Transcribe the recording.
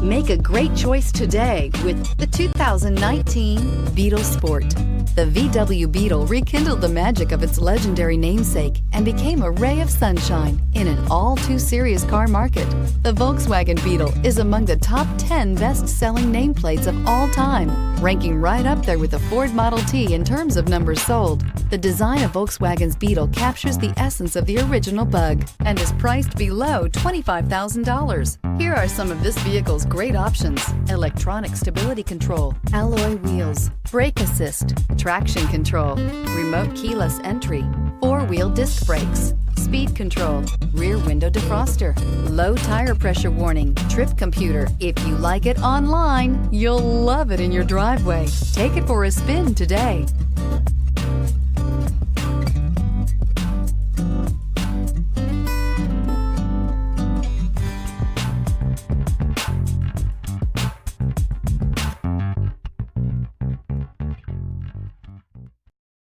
Make a great choice today with the 2019 Beetle Sport. The VW Beetle rekindled the magic of its legendary namesake and became a ray of sunshine in an all-too-serious car market. The Volkswagen Beetle is among the top 10 best-selling nameplates of all time, ranking right up there with the Ford Model T in terms of numbers sold. The design of Volkswagen's Beetle captures the essence of the original bug and is priced below $25,000. Here are some of this vehicle's great options: electronic stability control, alloy wheels, brake assist, traction control, remote keyless entry, four-wheel disc brakes, speed control, rear window defroster, low tire pressure warning, trip computer. If you like it online, you'll love it in your driveway. Take it for a spin today.